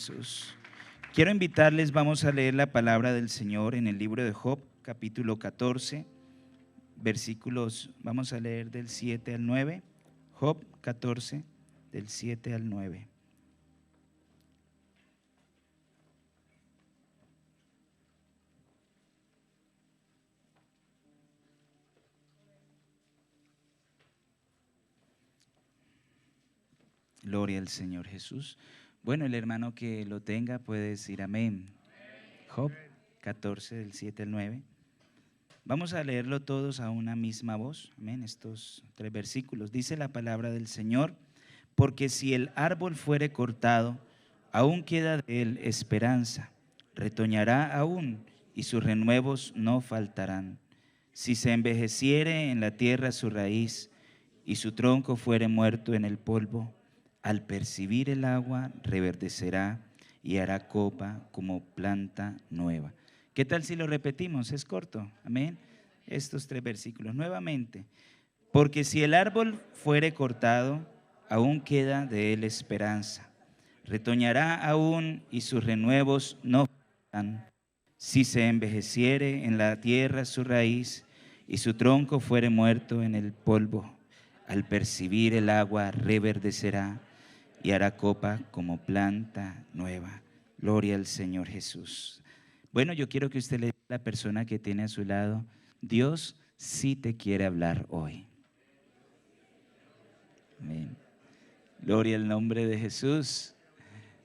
Jesús. Quiero invitarles, vamos a leer la palabra del Señor en el libro de Job, capítulo 14, versículos, vamos a leer del 7 al 9. Job 14, del 7 al 9. Gloria al Señor Jesús. Bueno, el hermano que lo tenga puede decir amén. Job 14, del 7 al 9. Vamos a leerlo todos a una misma voz. Amén. Estos 3 versículos. Dice la palabra del Señor: porque si el árbol fuere cortado, aún queda de él esperanza. Retoñará aún, y sus renuevos no faltarán. Si se envejeciere en la tierra su raíz, y su tronco fuere muerto en el polvo, al percibir el agua reverdecerá y hará copa como planta nueva. ¿Qué tal si lo repetimos? Es corto, amén. Estos 3 versículos nuevamente. Porque si el árbol fuere cortado, aún queda de él esperanza. Retoñará aún, y sus renuevos no faltarán. Si se envejeciere en la tierra su raíz, y su tronco fuere muerto en el polvo, al percibir el agua reverdecerá y hará copa como planta nueva. Gloria al Señor Jesús. Bueno, yo quiero que usted le diga a la persona que tiene a su lado: Dios sí te quiere hablar hoy. Amén. Gloria al nombre de Jesús.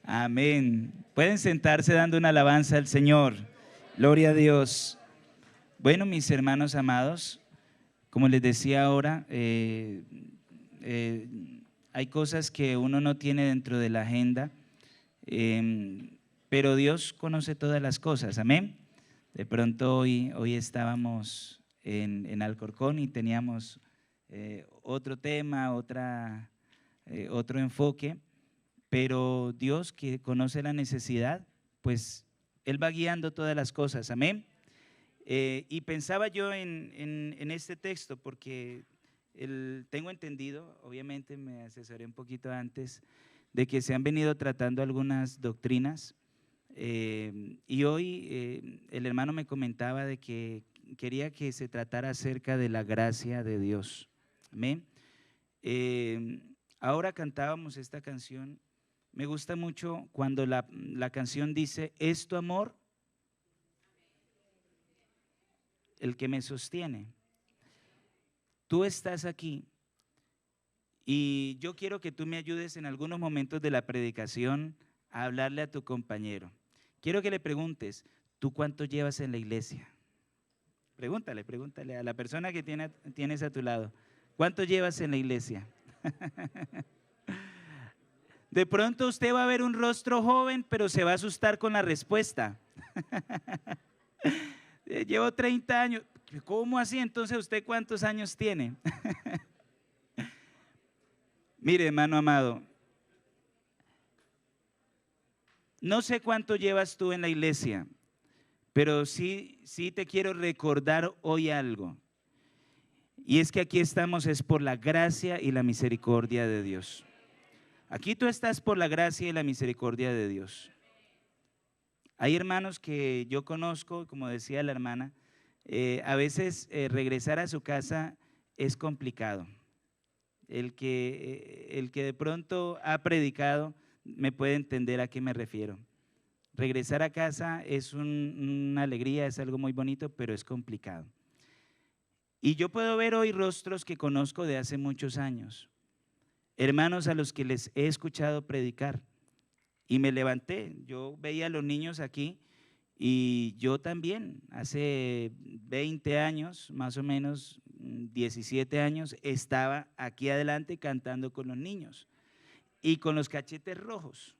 Amén. Pueden sentarse dando una alabanza al Señor. Gloria a Dios. Bueno, mis hermanos amados, como les decía ahora, hay cosas que uno no tiene dentro de la agenda, pero Dios conoce todas las cosas, amén. De pronto hoy estábamos en Alcorcón y teníamos otro tema, otro enfoque, pero Dios, que conoce la necesidad, pues Él va guiando todas las cosas, amén. Y pensaba yo en este texto porque tengo entendido, obviamente me asesoré un poquito antes, de que se han venido tratando algunas doctrinas, y hoy el hermano me comentaba de que quería que se tratara acerca de la gracia de Dios. Amén. Ahora cantábamos esta canción. Me gusta mucho cuando la canción dice: es tu amor el que me sostiene. Tú estás aquí y yo quiero que tú me ayudes en algunos momentos de la predicación a hablarle a tu compañero. Quiero que le preguntes: ¿tú cuánto llevas en la iglesia? Pregúntale a la persona que tienes a tu lado: ¿cuánto llevas en la iglesia? De pronto usted va a ver un rostro joven, pero se va a asustar con la respuesta. Llevo 30 años. ¿Cómo así? Entonces, ¿usted cuántos años tiene? Mire, hermano amado, no sé cuánto llevas tú en la iglesia, pero sí te quiero recordar hoy algo. Y es que aquí estamos es por la gracia y la misericordia de Dios. Aquí tú estás por la gracia y la misericordia de Dios. Hay hermanos que yo conozco, como decía la hermana, a veces regresar a su casa es complicado. El que de pronto ha predicado me puede entender a qué me refiero. Regresar a casa es una alegría, es algo muy bonito, pero es complicado. Y yo puedo ver hoy rostros que conozco de hace muchos años, hermanos a los que les he escuchado predicar, y me levanté. Yo veía a los niños aquí y yo también, hace 20 años, más o menos 17 años, estaba aquí adelante cantando con los niños y con los cachetes rojos.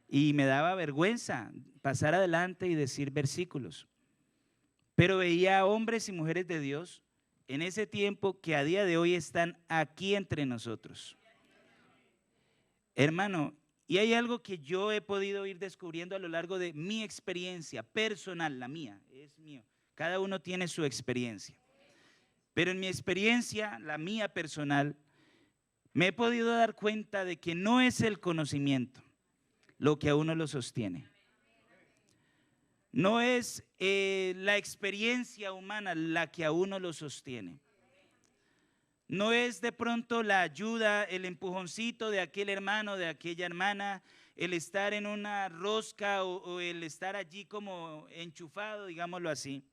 Y me daba vergüenza pasar adelante y decir versículos. Pero veía a hombres y mujeres de Dios en ese tiempo que a día de hoy están aquí entre nosotros. Hermano, y hay algo que yo he podido ir descubriendo a lo largo de mi experiencia personal, la mía, es mío. Cada uno tiene su experiencia. Pero en mi experiencia, la mía personal, me he podido dar cuenta de que no es el conocimiento, lo que a uno lo sostiene. No es la experiencia humana la que a uno lo sostiene. No es de pronto la ayuda, el empujoncito de aquel hermano, de aquella hermana, el estar en una rosca o el estar allí como enchufado, digámoslo así.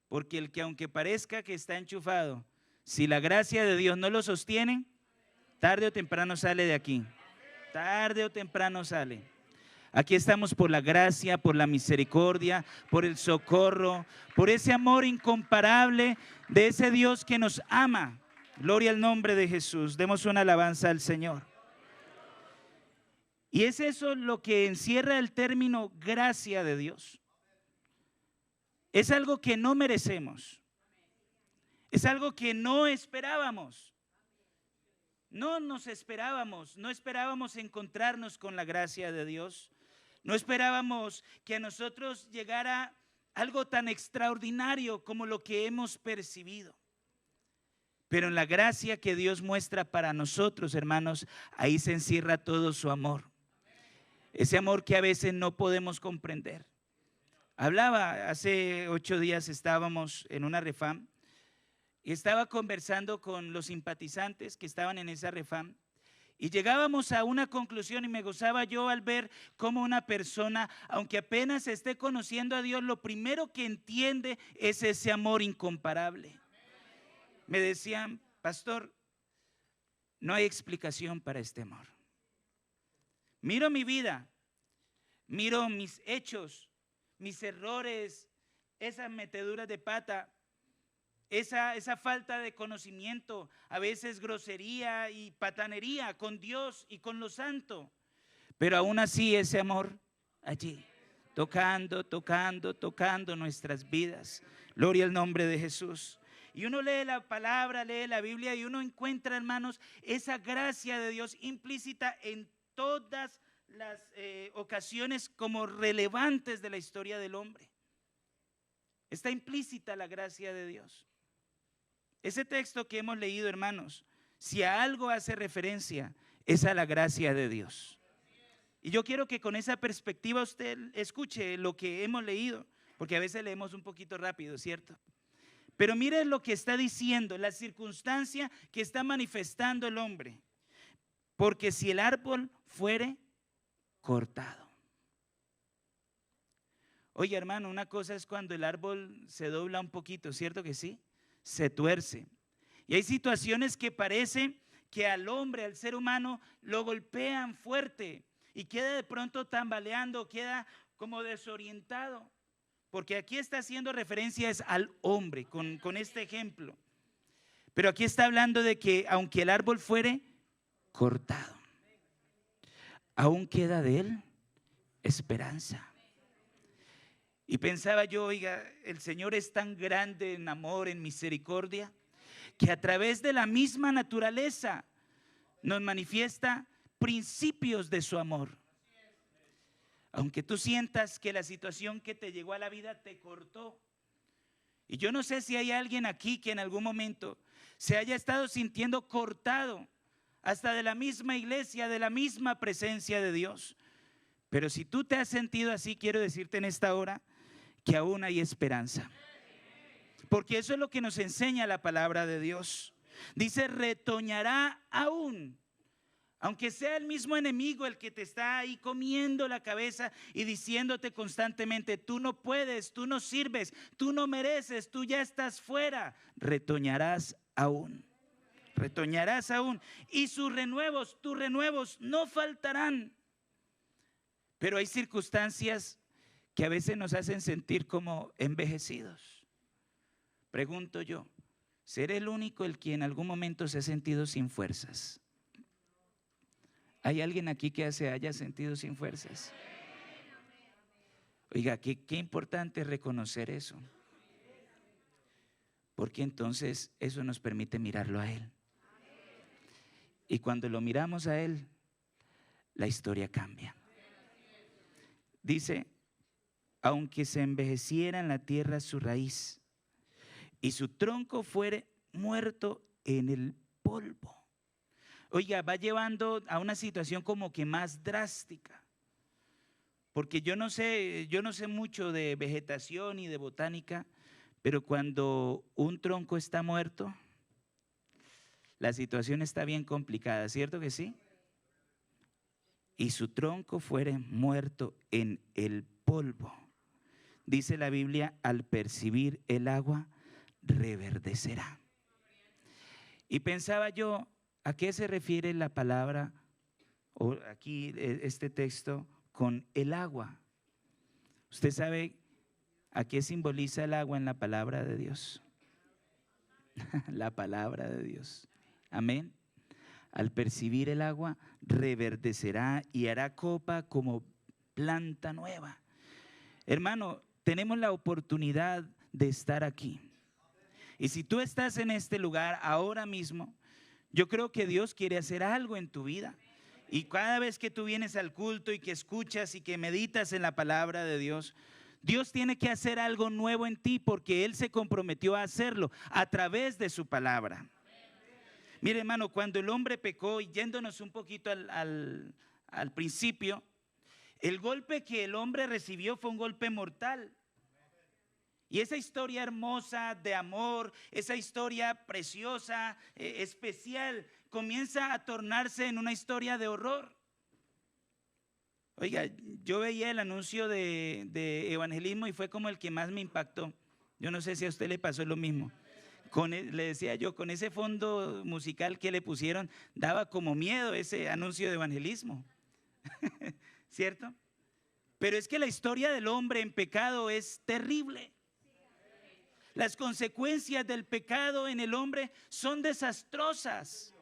Porque el que aunque parezca que está enchufado, si la gracia de Dios no lo sostiene, tarde o temprano sale de aquí. Tarde o temprano sale. Aquí estamos por la gracia, por la misericordia, por el socorro, por ese amor incomparable de ese Dios que nos ama. Gloria al nombre de Jesús. Demos una alabanza al Señor. Y es eso lo que encierra el término gracia de Dios. Es algo que no merecemos. Es algo que no esperábamos. No nos esperábamos, no esperábamos encontrarnos con la gracia de Dios. No esperábamos que a nosotros llegara algo tan extraordinario como lo que hemos percibido. Pero en la gracia que Dios muestra para nosotros, hermanos, ahí se encierra todo su amor. Ese amor que a veces no podemos comprender. Hablaba, hace 8 días estábamos en una refam y estaba conversando con los simpatizantes que estaban en esa refam y llegábamos a una conclusión y me gozaba yo al ver cómo una persona, aunque apenas esté conociendo a Dios, lo primero que entiende es ese amor incomparable. Me decían, pastor, no hay explicación para este amor. Miro mi vida, miro mis hechos, mis errores, esas meteduras de pata, esa falta de conocimiento, a veces grosería y patanería con Dios y con lo santo. Pero aún así ese amor allí, tocando nuestras vidas. Gloria al nombre de Jesús. Y uno lee la palabra, lee la Biblia y uno encuentra, hermanos, esa gracia de Dios implícita en todas las ocasiones como relevantes de la historia del hombre. Está implícita la gracia de Dios. Ese texto que hemos leído, hermanos, si a algo hace referencia, es a la gracia de Dios. Y yo quiero que con esa perspectiva usted escuche lo que hemos leído, porque a veces leemos un poquito rápido, ¿cierto? Pero mire lo que está diciendo, la circunstancia que está manifestando el hombre. Porque si el árbol fuere cortado. Oye, hermano, una cosa es cuando el árbol se dobla un poquito, ¿cierto que sí? Se tuerce. Y hay situaciones que parece que al hombre, al ser humano, lo golpean fuerte y queda de pronto tambaleando, queda como desorientado. Porque aquí está haciendo referencias al hombre con este ejemplo. Pero aquí está hablando de que aunque el árbol fuere cortado, aún queda de él esperanza. Y pensaba yo, oiga, el Señor es tan grande en amor, en misericordia, que a través de la misma naturaleza nos manifiesta principios de su amor. Aunque tú sientas que la situación que te llegó a la vida te cortó. Y yo no sé si hay alguien aquí que en algún momento se haya estado sintiendo cortado, hasta de la misma iglesia, de la misma presencia de Dios. Pero si tú te has sentido así, quiero decirte en esta hora que aún hay esperanza. Porque eso es lo que nos enseña la palabra de Dios. Dice, retoñará aún. Aunque sea el mismo enemigo el que te está ahí comiendo la cabeza y diciéndote constantemente, tú no puedes, tú no sirves, tú no mereces, tú ya estás fuera, retoñarás aún. Retoñarás aún. Y tus renuevos no faltarán. Pero hay circunstancias que a veces nos hacen sentir como envejecidos. Pregunto yo, ¿seré el único el que en algún momento se ha sentido sin fuerzas? ¿Hay alguien aquí que se haya sentido sin fuerzas? Oiga, qué importante reconocer eso. Porque entonces eso nos permite mirarlo a Él. Y cuando lo miramos a Él, la historia cambia. Dice, aunque se envejeciera en la tierra su raíz y su tronco fuere muerto en el polvo. oiga, va llevando a una situación como que más drástica. Porque yo no sé mucho de vegetación y de botánica, pero cuando un tronco está muerto, la situación está bien complicada, ¿cierto que sí? Y su tronco fuere muerto en el polvo. Dice la Biblia, al percibir el agua, reverdecerá. Y pensaba yo, ¿a qué se refiere la palabra, o aquí este texto, con el agua? ¿Usted sabe a qué simboliza el agua en la palabra de Dios? La palabra de Dios. Amén. Al percibir el agua, reverdecerá y hará copa como planta nueva. Hermano, tenemos la oportunidad de estar aquí. Y si tú estás en este lugar ahora mismo, yo creo que Dios quiere hacer algo en tu vida. Y cada vez que tú vienes al culto y que escuchas y que meditas en la palabra de Dios, Dios tiene que hacer algo nuevo en ti porque Él se comprometió a hacerlo a través de su palabra. Mire, hermano, cuando el hombre pecó, y yéndonos un poquito al principio, el golpe que el hombre recibió fue un golpe mortal. Y esa historia hermosa de amor, esa historia preciosa, especial, comienza a tornarse en una historia de horror. Oiga, yo veía el anuncio de evangelismo y fue como el que más me impactó. Yo no sé si a usted le pasó lo mismo. Le decía yo, con ese fondo musical que le pusieron, daba como miedo ese anuncio de evangelismo. ¿Cierto? Pero es que la historia del hombre en pecado es terrible. Las consecuencias del pecado en el hombre son desastrosas.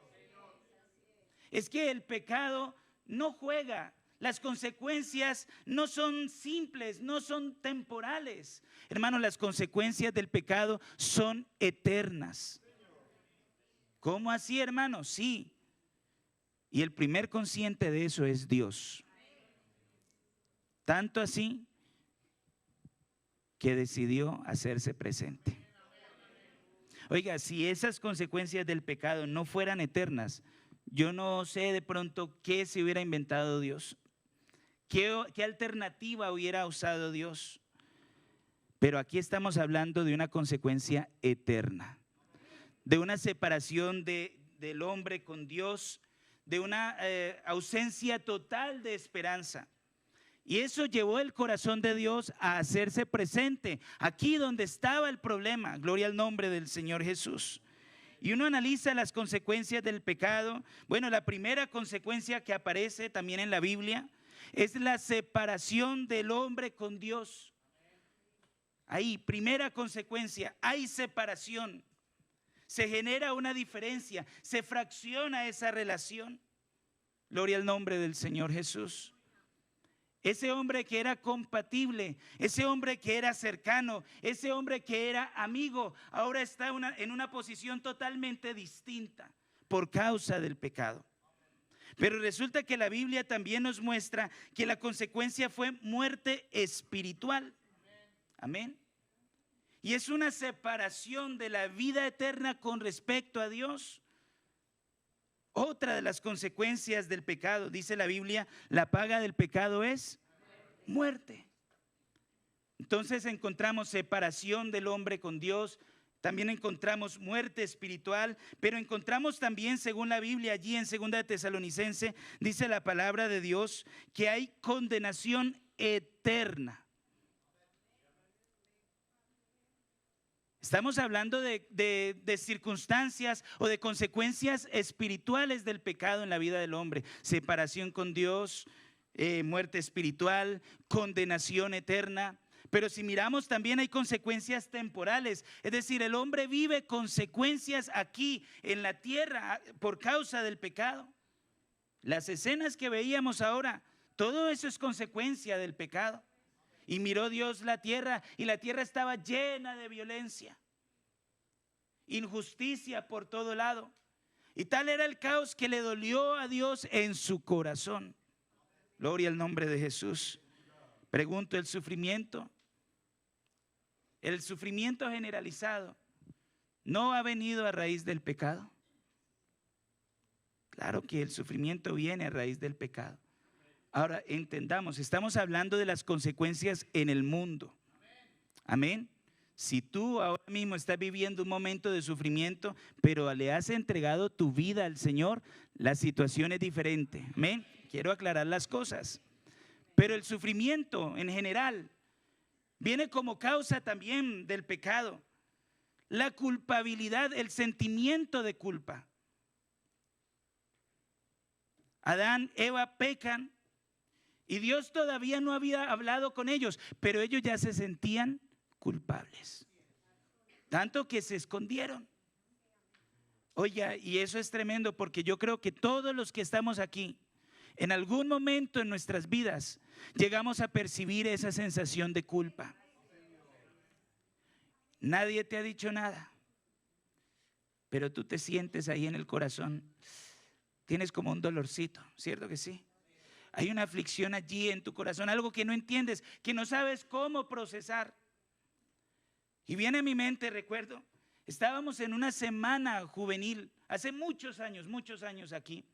Es que el pecado no juega. Las consecuencias no son simples, no son temporales. Hermano, las consecuencias del pecado son eternas. ¿Cómo así, hermano? Sí. Y el primer consciente de eso es Dios. Tanto así que decidió hacerse presente. Oiga, si esas consecuencias del pecado no fueran eternas, yo no sé de pronto qué se hubiera inventado Dios, qué alternativa hubiera usado Dios. Pero aquí estamos hablando de una consecuencia eterna, de una separación del hombre con Dios, de una ausencia total de esperanza. Y eso llevó el corazón de Dios a hacerse presente, aquí donde estaba el problema. Gloria al nombre del Señor Jesús. Y uno analiza las consecuencias del pecado. Bueno, la primera consecuencia que aparece también en la Biblia es la separación del hombre con Dios. Ahí, primera consecuencia, hay separación. Se genera una diferencia, se fracciona esa relación. Gloria al nombre del Señor Jesús. Ese hombre que era compatible, ese hombre que era cercano, ese hombre que era amigo, ahora está en una posición totalmente distinta por causa del pecado. Pero resulta que la Biblia también nos muestra que la consecuencia fue muerte espiritual. Amén. Y es una separación de la vida eterna con respecto a Dios. Otra de las consecuencias del pecado, dice la Biblia, la paga del pecado es muerte. Entonces encontramos separación del hombre con Dios, también encontramos muerte espiritual, pero encontramos también, según la Biblia, allí en 2 de Tesalonicense, dice la palabra de Dios, que hay condenación eterna. Estamos hablando de circunstancias o de consecuencias espirituales del pecado en la vida del hombre. Separación con Dios, muerte espiritual, condenación eterna. Pero si miramos también hay consecuencias temporales. Es decir, el hombre vive consecuencias aquí en la tierra por causa del pecado. Las escenas que veíamos ahora, todo eso es consecuencia del pecado. Y miró Dios la tierra y la tierra estaba llena de violencia, injusticia por todo lado. Y tal era el caos que le dolió a Dios en su corazón. Gloria al nombre de Jesús. Pregunto, ¿el sufrimiento generalizado no ha venido a raíz del pecado? Claro que el sufrimiento viene a raíz del pecado. Ahora entendamos, estamos hablando de las consecuencias en el mundo. Amén. Si tú ahora mismo estás viviendo un momento de sufrimiento, pero le has entregado tu vida al Señor, la situación es diferente. Amén. Quiero aclarar las cosas. Pero el sufrimiento en general viene como causa también del pecado. La culpabilidad, el sentimiento de culpa. Adán, Eva pecan y Dios todavía no había hablado con ellos, pero ellos ya se sentían culpables, tanto que se escondieron. Oiga, y eso es tremendo, porque yo creo que todos los que estamos aquí, en algún momento en nuestras vidas, llegamos a percibir esa sensación de culpa. Nadie te ha dicho nada, pero tú te sientes ahí en el corazón, tienes como un dolorcito, ¿cierto que sí? Hay una aflicción allí en tu corazón, algo que no entiendes, que no sabes cómo procesar. Y viene a mi mente, recuerdo, estábamos en una semana juvenil, hace muchos años aquí.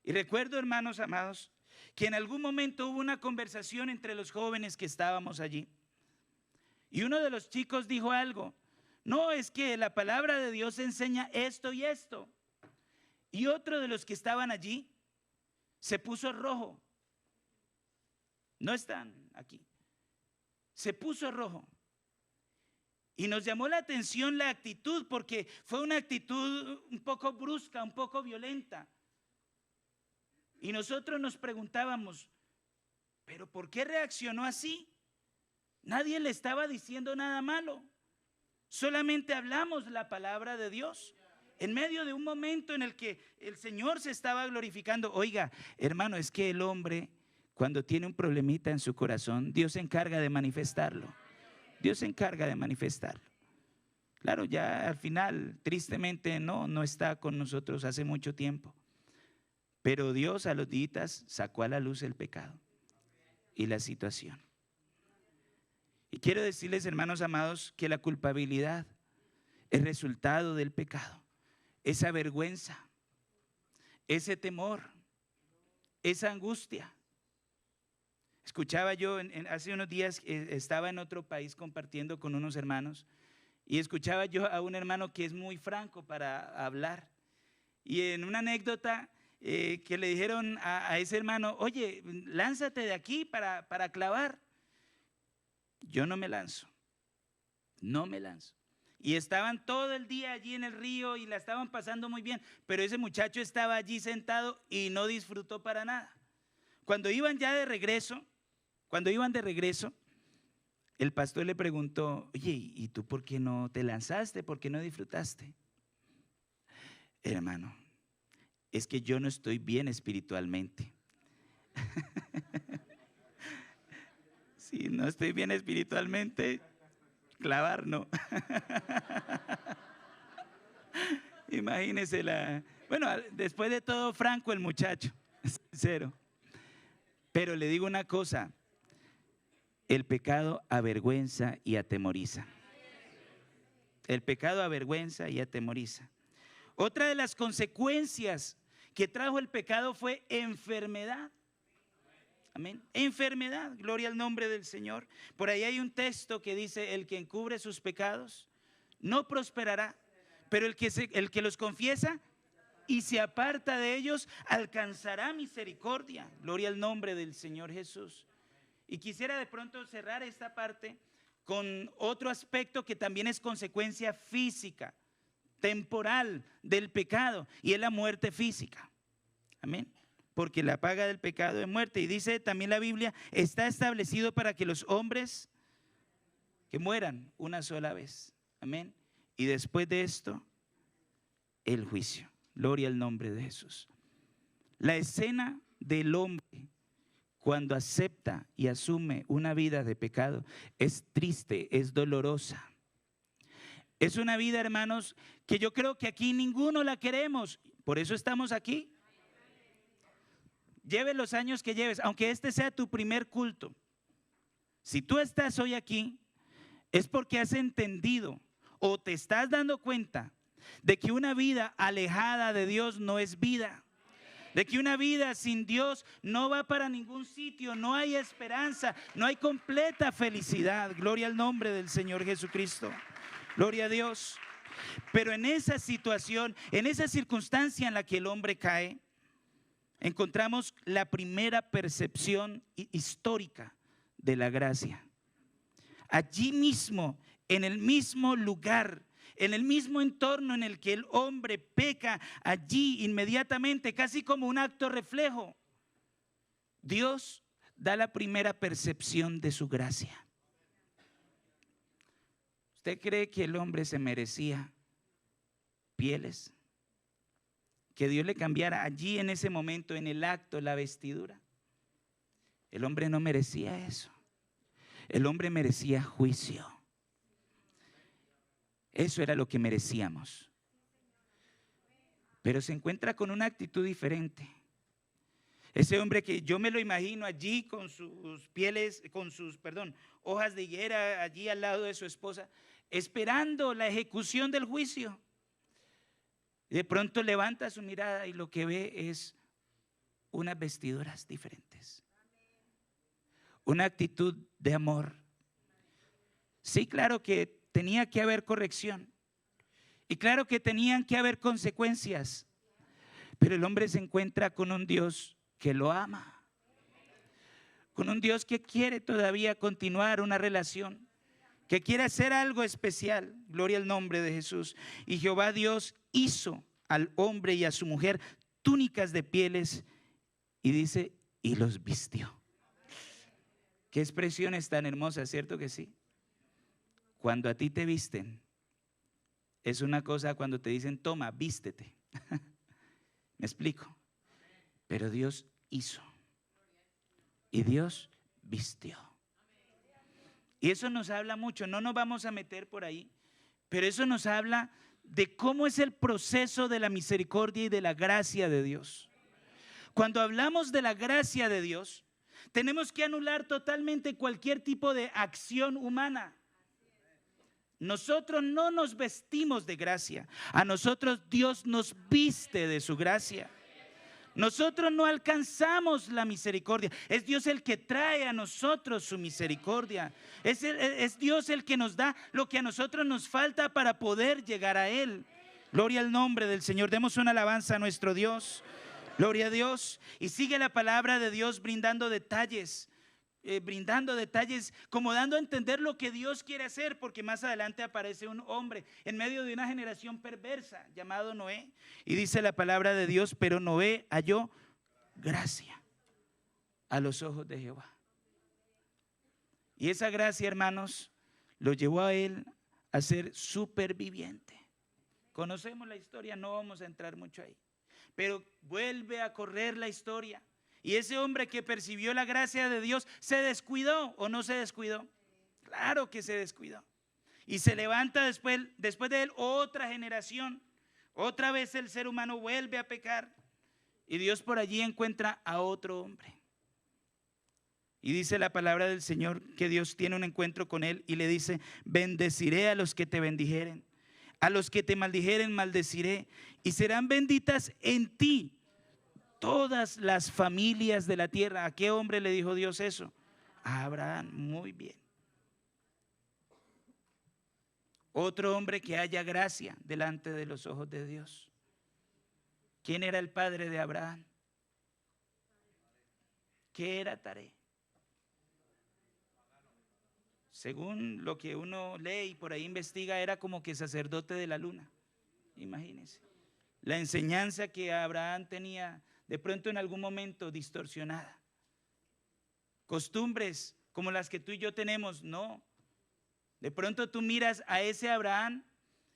Y recuerdo, hermanos amados, que en algún momento hubo una conversación entre los jóvenes que estábamos allí. Y uno de los chicos dijo algo: no, es que la palabra de Dios enseña esto y esto. Y otro de los que estaban allí se puso rojo. No están aquí. Se puso rojo. Y nos llamó la atención la actitud, porque fue una actitud un poco brusca, un poco violenta. Y nosotros nos preguntábamos, ¿pero por qué reaccionó así? Nadie le estaba diciendo nada malo. Solamente hablamos la palabra de Dios en medio de un momento en el que el Señor se estaba glorificando. Oiga, hermano, es que el hombre, cuando tiene un problemita en su corazón, Dios se encarga de manifestarlo. Dios se encarga de manifestarlo. Claro, ya al final, tristemente, no está con nosotros hace mucho tiempo. Pero Dios a los días sacó a la luz el pecado y la situación. Y quiero decirles, hermanos amados, que la culpabilidad es resultado del pecado. Esa vergüenza, ese temor, esa angustia. Escuchaba yo hace unos días, estaba en otro país compartiendo con unos hermanos, y escuchaba yo a un hermano que es muy franco para hablar. Y en una anécdota que le dijeron a ese hermano: oye, lánzate de aquí para clavar. Yo no me lanzo. Y estaban todo el día allí en el río y la estaban pasando muy bien, pero ese muchacho estaba allí sentado y no disfrutó para nada. Cuando iban de regreso, el pastor le preguntó: oye, ¿y tú por qué no te lanzaste? ¿Por qué no disfrutaste? Hermano, es que yo no estoy bien espiritualmente. Si no estoy bien espiritualmente, clavar no. Imagínese bueno, después de todo, franco el muchacho, sincero. Pero le digo una cosa: el pecado avergüenza y atemoriza. El pecado avergüenza y atemoriza. Otra de las consecuencias que trajo el pecado fue enfermedad. Amén. Enfermedad, gloria al nombre del Señor. Por ahí hay un texto que dice: el que encubre sus pecados no prosperará, pero el que los confiesa y se aparta de ellos alcanzará misericordia. Gloria al nombre del Señor Jesús. Y quisiera de pronto cerrar esta parte con otro aspecto que también es consecuencia física, temporal del pecado, y es la muerte física. Amén. Porque la paga del pecado es muerte. Y dice también la Biblia: está establecido para que los hombres que mueran una sola vez. Amén. Y después de esto, el juicio. Gloria al nombre de Jesús. La escena del hombre cuando acepta y asume una vida de pecado es triste, es dolorosa. Es una vida, hermanos, que yo creo que aquí ninguno la queremos. Por eso estamos aquí. Lleves los años que lleves, aunque este sea tu primer culto. Si tú estás hoy aquí, es porque has entendido o te estás dando cuenta de que una vida alejada de Dios no es vida, de que una vida sin Dios no va para ningún sitio, no hay esperanza, no hay completa felicidad. Gloria al nombre del Señor Jesucristo. Gloria a Dios. Pero en esa situación, en esa circunstancia en la que el hombre cae, encontramos la primera percepción histórica de la gracia. Allí mismo, en el mismo lugar, en el mismo entorno en el que el hombre peca, allí inmediatamente, casi como un acto reflejo, Dios da la primera percepción de su gracia. ¿Usted cree que el hombre se merecía pieles? Que Dios le cambiara allí en ese momento, en el acto, la vestidura. El hombre no merecía eso. El hombre merecía juicio. Eso era lo que merecíamos. Pero se encuentra con una actitud diferente. Ese hombre que yo me lo imagino allí con sus pieles, hojas de higuera allí al lado de su esposa, esperando la ejecución del juicio. De pronto levanta su mirada y lo que ve es unas vestiduras diferentes. Una actitud de amor. Sí, claro que tenía que haber corrección. Y claro que tenían que haber consecuencias. Pero el hombre se encuentra con un Dios que lo ama. Con un Dios que quiere todavía continuar una relación. Que quiere hacer algo especial. Gloria al nombre de Jesús. Y Jehová Dios hizo al hombre y a su mujer túnicas de pieles y dice, y los vistió. Qué expresiones tan hermosas, ¿cierto que sí? Cuando a ti te visten, es una cosa cuando te dicen, toma, vístete. ¿Me explico? Pero Dios hizo y Dios vistió. Y eso nos habla mucho, no nos vamos a meter por ahí, pero eso nos habla de cómo es el proceso de la misericordia y de la gracia de Dios. Cuando hablamos de la gracia de Dios, tenemos que anular totalmente cualquier tipo de acción humana. Nosotros no nos vestimos de gracia, a nosotros Dios nos viste de su gracia. Nosotros no alcanzamos la misericordia, es Dios el que trae a nosotros su misericordia. Es Dios el que nos da lo que a nosotros nos falta para poder llegar a Él. Gloria al nombre del Señor, demos una alabanza a nuestro Dios. Gloria a Dios. Y sigue la palabra de Dios brindando detalles, como dando a entender lo que Dios quiere hacer, porque más adelante aparece un hombre en medio de una generación perversa llamado Noé, y dice la palabra de Dios, pero Noé halló gracia a los ojos de Jehová. Y esa gracia, hermanos, lo llevó a él a ser superviviente. Conocemos la historia, no vamos a entrar mucho ahí, pero vuelve a correr la historia. Y ese hombre que percibió la gracia de Dios, ¿se descuidó o no se descuidó? Claro que se descuidó. Y se levanta después de él otra generación. Otra vez el ser humano vuelve a pecar. Y Dios por allí encuentra a otro hombre. Y dice la palabra del Señor que Dios tiene un encuentro con él y le dice, bendeciré a los que te bendijeren. A los que te maldijeren, maldeciré. Y serán benditas en ti todas las familias de la tierra. ¿A qué hombre le dijo Dios eso? A Abraham. Muy bien. Otro hombre que haya gracia delante de los ojos de Dios. ¿Quién era el padre de Abraham? ¿Qué era Taré? Según lo que uno lee y por ahí investiga, era como que sacerdote de la luna. Imagínense. La enseñanza que Abraham tenía de pronto en algún momento distorsionada. Costumbres como las que tú y yo tenemos, no. De pronto tú miras a ese Abraham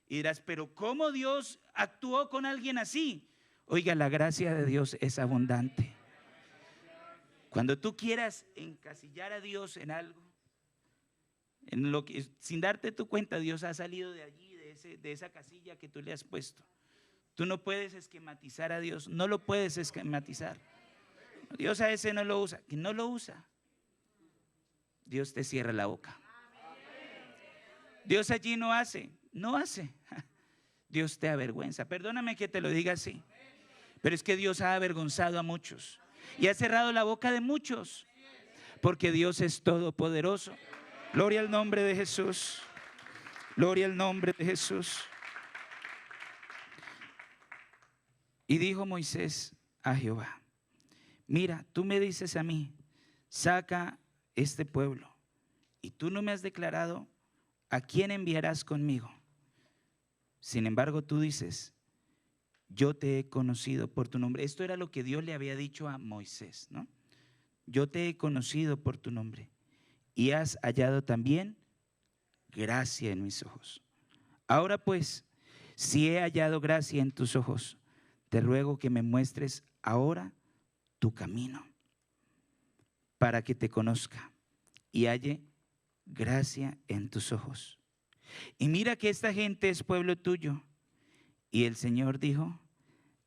y dirás, pero ¿cómo Dios actuó con alguien así? Oiga, la gracia de Dios es abundante. Cuando tú quieras encasillar a Dios en algo, en lo que, sin darte tu cuenta, Dios ha salido de allí, de esa casilla que tú le has puesto. Tú no puedes esquematizar a Dios, no lo puedes esquematizar. Dios a ese no lo usa, que no lo usa. Dios te cierra la boca. Dios allí no hace. Dios te avergüenza. Perdóname que te lo diga así, pero es que Dios ha avergonzado a muchos y ha cerrado la boca de muchos, porque Dios es todopoderoso. Gloria al nombre de Jesús. Gloria al nombre de Jesús. Y dijo Moisés a Jehová: mira, tú me dices a mí, saca este pueblo, y tú no me has declarado a quién enviarás conmigo. Sin embargo, tú dices, yo te he conocido por tu nombre. Esto era lo que Dios le había dicho a Moisés, ¿no? Yo te he conocido por tu nombre y has hallado también gracia en mis ojos. Ahora pues, si he hallado gracia en tus ojos, te ruego que me muestres ahora tu camino, para que te conozca y halle gracia en tus ojos. Y mira que esta gente es pueblo tuyo. Y el Señor dijo: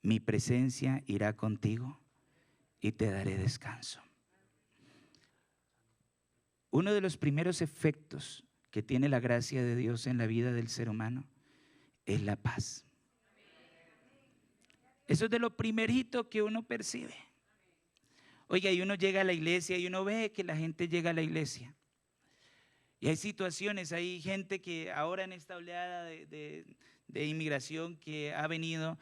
mi presencia irá contigo y te daré descanso. Uno de los primeros efectos que tiene la gracia de Dios en la vida del ser humano es la paz. Eso es de lo primerito que uno percibe. Oiga, y uno llega a la iglesia y uno ve que la gente llega a la iglesia. Y hay situaciones, hay gente que ahora en esta oleada de inmigración que ha venido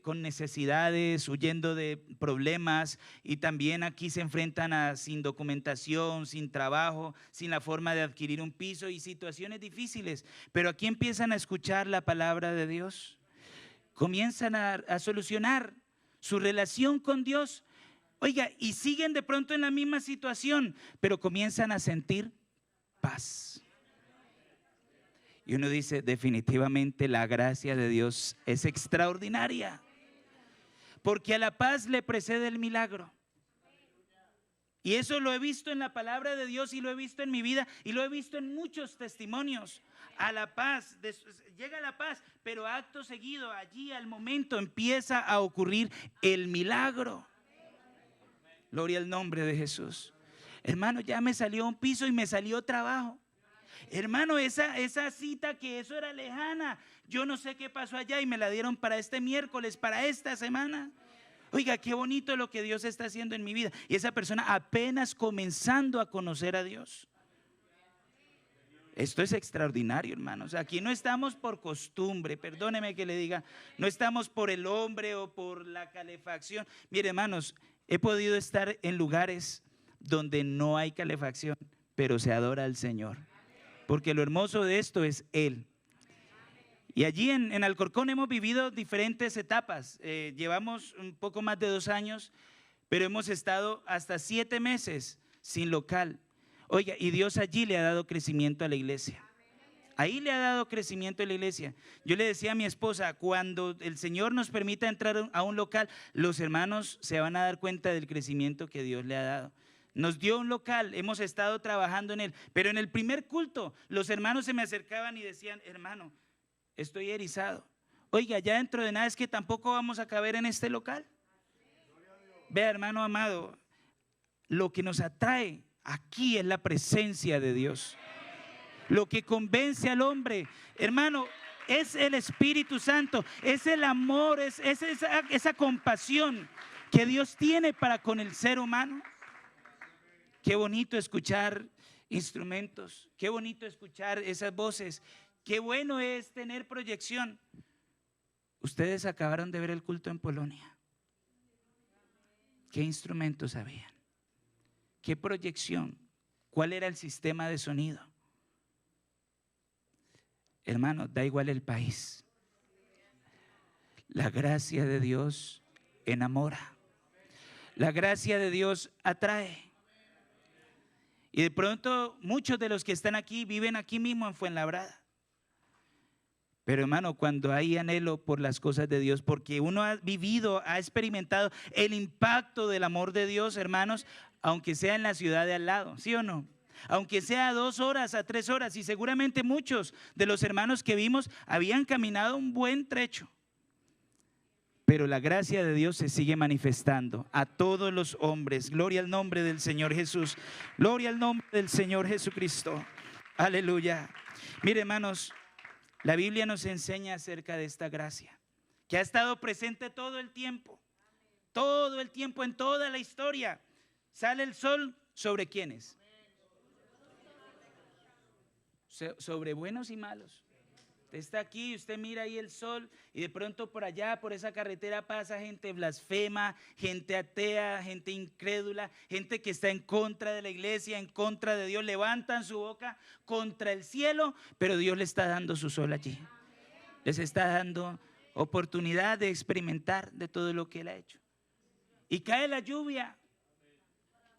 con necesidades, huyendo de problemas, y también aquí se enfrentan a sin documentación, sin trabajo, sin la forma de adquirir un piso y situaciones difíciles. Pero aquí empiezan a escuchar la palabra de Dios, comienzan a solucionar su relación con Dios. Oiga, y siguen de pronto en la misma situación, pero comienzan a sentir paz. Y uno dice, definitivamente la gracia de Dios es extraordinaria, porque a la paz le precede el milagro. Y eso lo he visto en la palabra de Dios y lo he visto en mi vida y lo he visto en muchos testimonios. A la paz, llega la paz, pero acto seguido, allí al momento empieza a ocurrir el milagro. Gloria al nombre de Jesús. Hermano, ya me salió un piso y me salió trabajo. Hermano, esa cita que eso era lejana, yo no sé qué pasó allá y me la dieron para este miércoles, para esta semana. Oiga, qué bonito lo que Dios está haciendo en mi vida. Y esa persona apenas comenzando a conocer a Dios. Esto es extraordinario, hermanos. Aquí no estamos por costumbre, perdóneme que le diga, no estamos por el hombre o por la calefacción. Mire, hermanos, he podido estar en lugares donde no hay calefacción, pero se adora al Señor, porque lo hermoso de esto es Él. Y allí en Alcorcón hemos vivido diferentes etapas. Llevamos un poco más de 2 años, pero hemos estado hasta 7 meses sin local. Oiga, y Dios allí le ha dado crecimiento a la iglesia. Ahí le ha dado crecimiento a la iglesia. Yo le decía a mi esposa, cuando el Señor nos permita entrar a un local, los hermanos se van a dar cuenta del crecimiento que Dios le ha dado. Nos dio un local, hemos estado trabajando en él, pero en el primer culto los hermanos se me acercaban y decían, hermano, estoy erizado. Oiga, ya dentro de nada es que tampoco vamos a caber en este local. Vea, hermano amado, lo que nos atrae aquí es la presencia de Dios. Lo que convence al hombre, hermano, es el Espíritu Santo, es el amor, es esa compasión que Dios tiene para con el ser humano. Qué bonito escuchar instrumentos, qué bonito escuchar esas voces, qué bueno es tener proyección. Ustedes acabaron de ver el culto en Polonia. ¿Qué instrumentos habían? ¿Qué proyección? ¿Cuál era el sistema de sonido? Hermano, da igual el país. La gracia de Dios enamora. La gracia de Dios atrae. Y de pronto muchos de los que están aquí viven aquí mismo en Fuenlabrada. Pero hermano, cuando hay anhelo por las cosas de Dios, porque uno ha vivido, ha experimentado el impacto del amor de Dios, hermanos, aunque sea en la ciudad de al lado, ¿sí o no? Aunque sea a 2 horas, a 3 horas, y seguramente muchos de los hermanos que vimos habían caminado un buen trecho. Pero la gracia de Dios se sigue manifestando a todos los hombres. Gloria al nombre del Señor Jesús. Gloria al nombre del Señor Jesucristo. Aleluya. Mire, hermanos, La Biblia nos enseña acerca de esta gracia, que ha estado presente todo el tiempo, en toda la historia. Sale el sol, ¿sobre quiénes? Sobre buenos y malos. Usted está aquí, usted mira ahí el sol y de pronto por allá, por esa carretera pasa gente blasfema, gente atea, gente incrédula, gente que está en contra de la iglesia, en contra de Dios. Levantan su boca contra el cielo, pero Dios le está dando su sol allí. Les está dando oportunidad de experimentar de todo lo que Él ha hecho. Y cae la lluvia.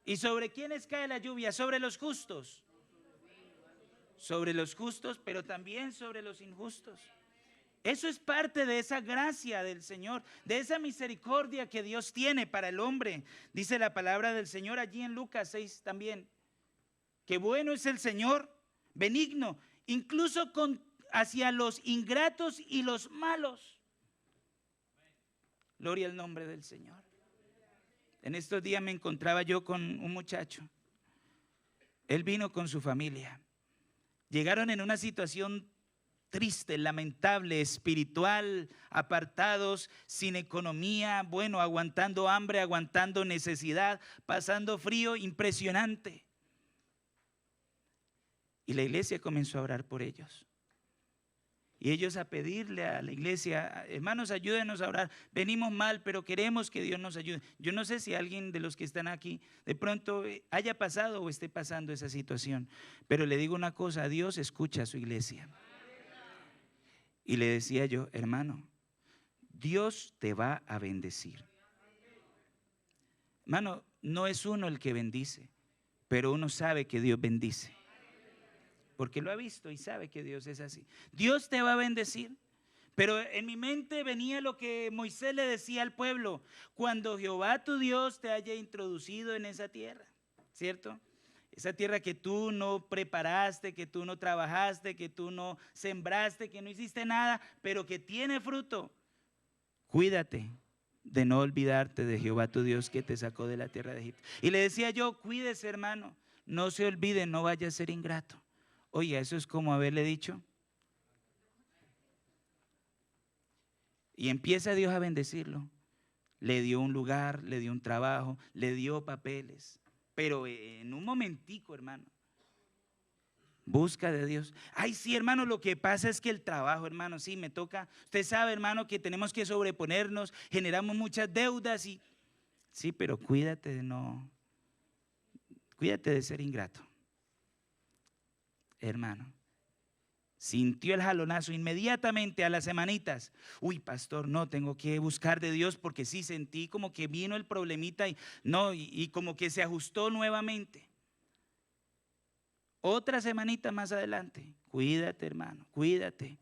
¿Y sobre quiénes cae la lluvia? Sobre los justos. Sobre los justos, pero también sobre los injustos. Eso es parte de esa gracia del Señor, de esa misericordia que Dios tiene para el hombre. Dice la palabra del Señor allí en Lucas 6 también, que bueno es el Señor, benigno, incluso hacia los ingratos y los malos. Gloria al nombre del Señor. En estos días me encontraba yo con un muchacho. Él vino con su familia. Llegaron en una situación triste, lamentable, espiritual, apartados, sin economía, bueno, aguantando hambre, aguantando necesidad, pasando frío, impresionante. Y la iglesia comenzó a orar por ellos. Y ellos a pedirle a la iglesia, hermanos, ayúdenos a orar. Venimos mal, pero queremos que Dios nos ayude. Yo no sé si alguien de los que están aquí de pronto haya pasado o esté pasando esa situación, pero le digo una cosa, Dios escucha a su iglesia. Y le decía yo, hermano, Dios te va a bendecir. Hermano, no es uno el que bendice, pero uno sabe que Dios bendice. Porque lo ha visto y sabe que Dios es así. Dios te va a bendecir. Pero en mi mente venía lo que Moisés le decía al pueblo: cuando Jehová tu Dios te haya introducido en esa tierra, ¿cierto? Esa tierra que tú no preparaste, que tú no trabajaste, que tú no sembraste, que no hiciste nada, pero que tiene fruto. Cuídate de no olvidarte de Jehová tu Dios que te sacó de la tierra de Egipto. Y le decía yo, cuídese, hermano, no se olvide, no vaya a ser ingrato. Oye, eso es como haberle dicho. Y empieza Dios a bendecirlo. Le dio un lugar, le dio un trabajo, le dio papeles. Pero en un momentico, hermano. Busca de Dios. Ay, sí, hermano, lo que pasa es que el trabajo, hermano, sí, me toca. Usted sabe, hermano, que tenemos que sobreponernos, generamos muchas deudas y sí, pero cuídate de ser ingrato. Hermano, sintió el jalonazo inmediatamente a las semanitas. Uy, pastor, no, tengo que buscar de Dios porque sí sentí como que vino el problemita y como que se ajustó nuevamente. Otra semanita más adelante, cuídate, hermano, cuídate.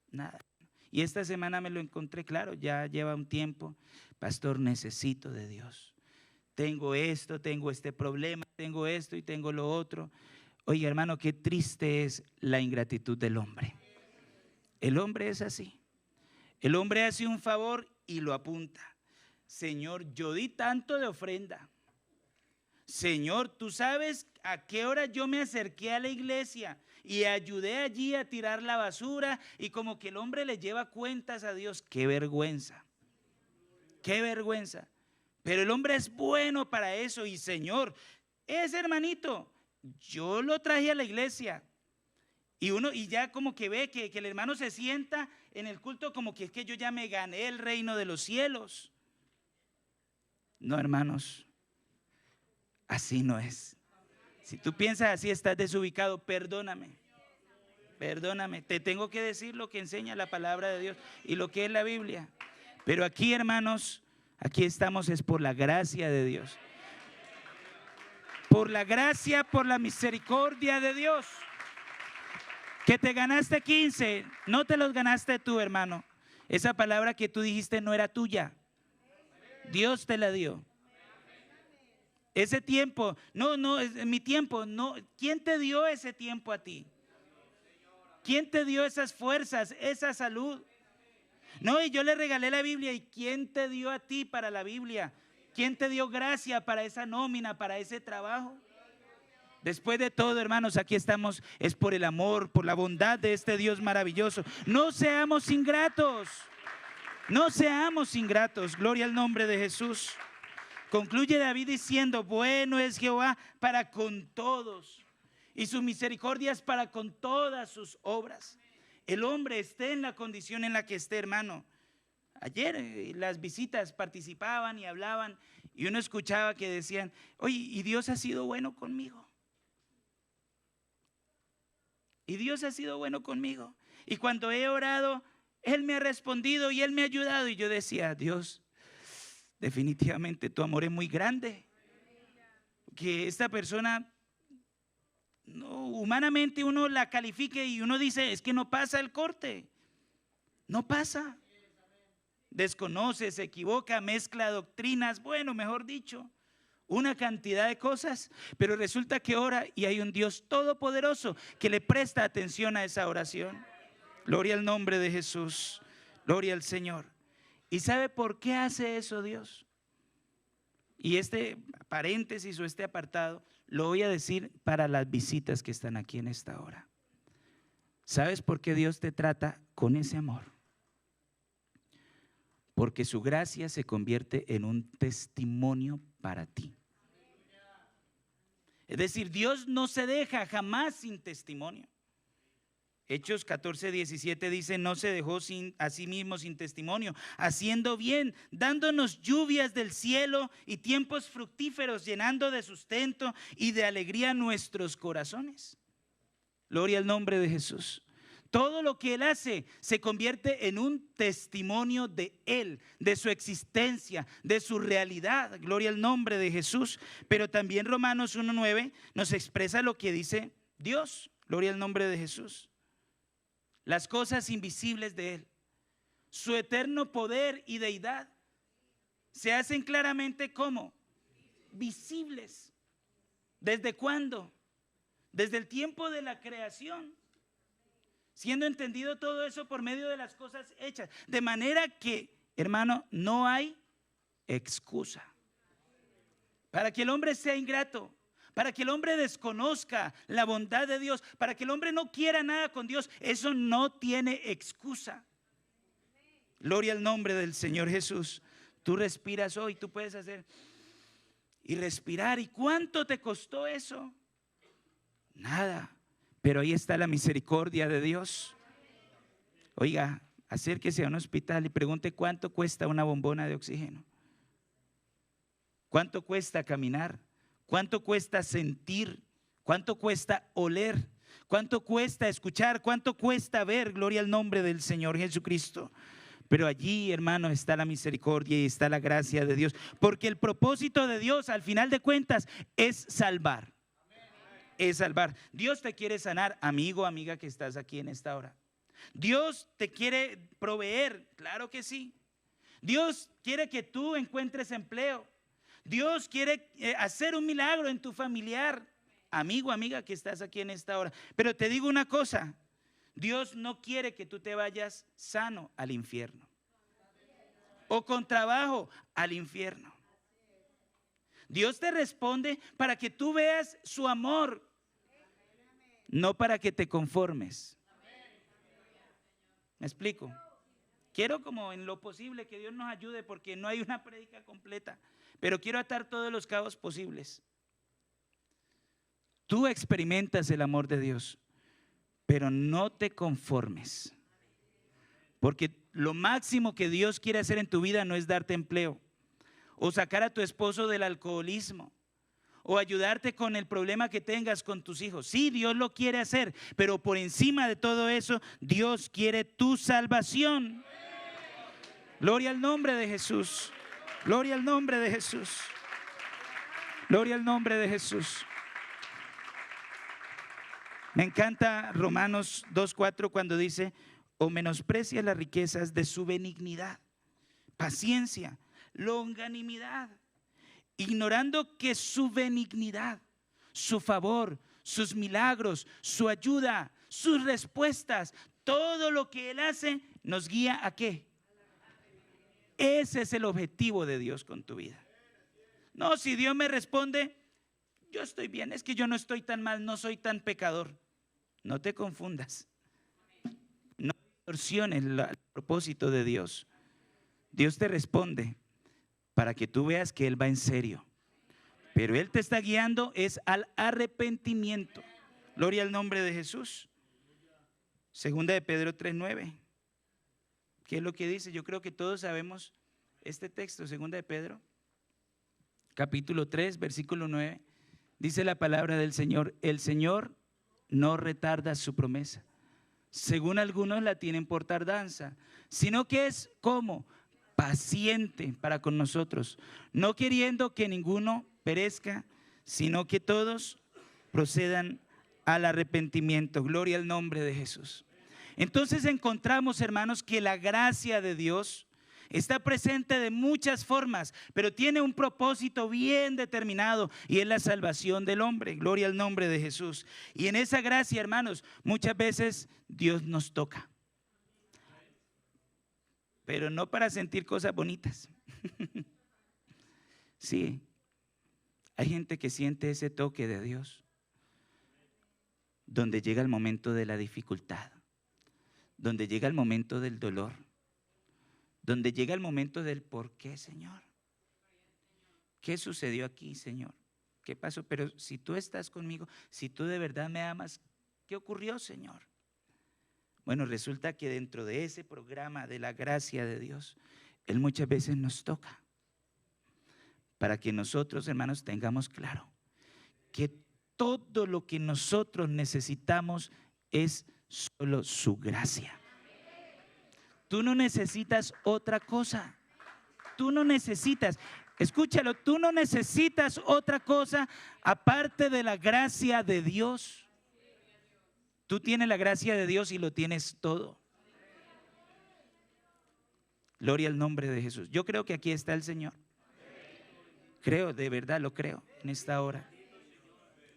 Nada. Y esta semana me lo encontré, claro, ya lleva un tiempo. Pastor, necesito de Dios. Tengo esto, tengo este problema, tengo esto y tengo lo otro. Oye, hermano, qué triste es la ingratitud del hombre. El hombre es así. El hombre hace un favor y lo apunta. Señor, yo di tanto de ofrenda. Señor, tú sabes a qué hora yo me acerqué a la iglesia y ayudé allí a tirar la basura, y como que el hombre le lleva cuentas a Dios. Qué vergüenza. Qué vergüenza. Pero el hombre es bueno para eso. Y Señor, ese hermanito, yo lo traje a la iglesia y ya como que ve que el hermano se sienta en el culto como que es que yo ya me gané el reino de los cielos. No, hermanos, así no es. Si tú piensas así, estás desubicado. Perdóname, te tengo que decir lo que enseña la palabra de Dios y lo que es la Biblia. Pero aquí, hermanos, aquí estamos es por la gracia de Dios. Por la gracia, por la misericordia de Dios. Que te ganaste 15, no te los ganaste tú, hermano. Esa palabra que tú dijiste no era tuya. Dios te la dio. Ese tiempo, no, es mi tiempo, no. ¿Quién te dio ese tiempo a ti? ¿Quién te dio esas fuerzas, esa salud? No, y yo le regalé la Biblia. ¿Y quién te dio a ti para la Biblia? ¿Quién te dio gracia para esa nómina, para ese trabajo? Después de todo, hermanos, aquí estamos, es por el amor, por la bondad de este Dios maravilloso. No seamos ingratos, no seamos ingratos. Gloria al nombre de Jesús. Concluye David diciendo: bueno es Jehová para con todos, y su misericordia es para con todas sus obras. El hombre esté en la condición en la que esté, hermano. Ayer las visitas participaban y hablaban, y uno escuchaba que decían: oye, y Dios ha sido bueno conmigo. Y Dios ha sido bueno conmigo. Y cuando he orado, Él me ha respondido y Él me ha ayudado. Y yo decía: Dios, definitivamente tu amor es muy grande. Que esta persona, no, humanamente uno la califique y uno dice: es que no pasa el corte. No pasa. Desconoce, se equivoca, mezcla doctrinas, bueno, mejor dicho, una cantidad de cosas, pero resulta que ora y hay un Dios todopoderoso que le presta atención a esa oración. Gloria al nombre de Jesús, gloria al Señor. ¿Y sabe por qué hace eso Dios? Y este paréntesis o este apartado lo voy a decir para las visitas que están aquí en esta hora. ¿Sabes por qué Dios te trata con ese amor? Porque su gracia se convierte en un testimonio para ti. Es decir, Dios no se deja jamás sin testimonio. Hechos 14:17 dice: no se dejó a sí mismo sin testimonio, haciendo bien, dándonos lluvias del cielo y tiempos fructíferos, llenando de sustento y de alegría nuestros corazones. Gloria al nombre de Jesús. Todo lo que Él hace se convierte en un testimonio de Él, de su existencia, de su realidad. Gloria al nombre de Jesús. Pero también Romanos 1:9 nos expresa lo que dice Dios. Gloria al nombre de Jesús. Las cosas invisibles de Él, su eterno poder y deidad, se hacen claramente como visibles. ¿Desde cuándo? Desde el tiempo de la creación. Siendo entendido todo eso por medio de las cosas hechas. De manera que, hermano, no hay excusa para que el hombre sea ingrato, para que el hombre desconozca la bondad de Dios, para que el hombre no quiera nada con Dios. Eso no tiene excusa. Gloria al nombre del Señor Jesús. Tú respiras hoy, tú puedes hacer y respirar. ¿Y cuánto te costó eso? Nada. Pero ahí está la misericordia de Dios. Oiga, acérquese a un hospital y pregunte: ¿cuánto cuesta una bombona de oxígeno? ¿Cuánto cuesta caminar? ¿Cuánto cuesta sentir? ¿Cuánto cuesta oler? ¿Cuánto cuesta escuchar? ¿Cuánto cuesta ver? Gloria al nombre del Señor Jesucristo. Pero allí, hermano, está la misericordia y está la gracia de Dios. Porque el propósito de Dios, al final de cuentas, es salvar. Es salvar. Dios te quiere sanar, amigo, amiga que estás aquí en esta hora. Dios te quiere proveer, claro que sí. Dios quiere que tú encuentres empleo. Dios quiere hacer un milagro en tu familiar, amigo, amiga que estás aquí en esta hora. Pero te digo una cosa: Dios no quiere que tú te vayas sano al infierno o con trabajo al infierno. Dios te responde para que tú veas su amor, no para que te conformes. ¿Me explico? Quiero, como en lo posible, que Dios nos ayude, porque no hay una prédica completa, pero quiero atar todos los cabos posibles. Tú experimentas el amor de Dios, pero no te conformes, porque lo máximo que Dios quiere hacer en tu vida no es darte empleo, o sacar a tu esposo del alcoholismo, o ayudarte con el problema que tengas con tus hijos. Sí, Dios lo quiere hacer, pero por encima de todo eso, Dios quiere tu salvación. Gloria al nombre de Jesús. Gloria al nombre de Jesús. Gloria al nombre de Jesús. Me encanta Romanos 2:4 cuando dice: o menosprecia las riquezas de su benignidad, paciencia, longanimidad, ignorando que su benignidad, su favor, sus milagros, su ayuda, sus respuestas, todo lo que Él hace nos guía ¿a qué? Ese es el objetivo de Dios con tu vida. No, si Dios me responde, yo estoy bien, es que yo no estoy tan mal, no soy tan pecador. No te confundas. No distorsiones el propósito de Dios. Dios te responde para que tú veas que Él va en serio. Pero Él te está guiando es al arrepentimiento. Gloria al nombre de Jesús. Segunda de Pedro 3:9. ¿Qué es lo que dice? Yo creo que todos sabemos este texto, segunda de Pedro, capítulo 3, versículo 9. Dice la palabra del Señor: el Señor no retarda su promesa, según algunos la tienen por tardanza, sino que es como paciente para con nosotros, no queriendo que ninguno perezca, sino que todos procedan al arrepentimiento. Gloria al nombre de Jesús. Entonces encontramos, hermanos, que la gracia de Dios está presente de muchas formas, pero tiene un propósito bien determinado, y es la salvación del hombre. Gloria al nombre de Jesús. Y en esa gracia, hermanos, muchas veces Dios nos toca, pero no para sentir cosas bonitas. Sí, hay gente que siente ese toque de Dios donde llega el momento de la dificultad, donde llega el momento del dolor, donde llega el momento del ¿por qué, Señor? ¿Qué sucedió aquí, Señor? ¿Qué pasó? Pero si tú estás conmigo, si tú de verdad me amas, ¿qué ocurrió, Señor? Bueno, resulta que dentro de ese programa de la gracia de Dios, Él muchas veces nos toca para que nosotros, hermanos, tengamos claro que todo lo que nosotros necesitamos es solo su gracia. Tú no necesitas otra cosa. Tú no necesitas, escúchalo, tú no necesitas otra cosa aparte de la gracia de Dios. Tú tienes la gracia de Dios y lo tienes todo. Gloria al nombre de Jesús. Yo creo que aquí está el Señor. Creo, de verdad lo creo en esta hora.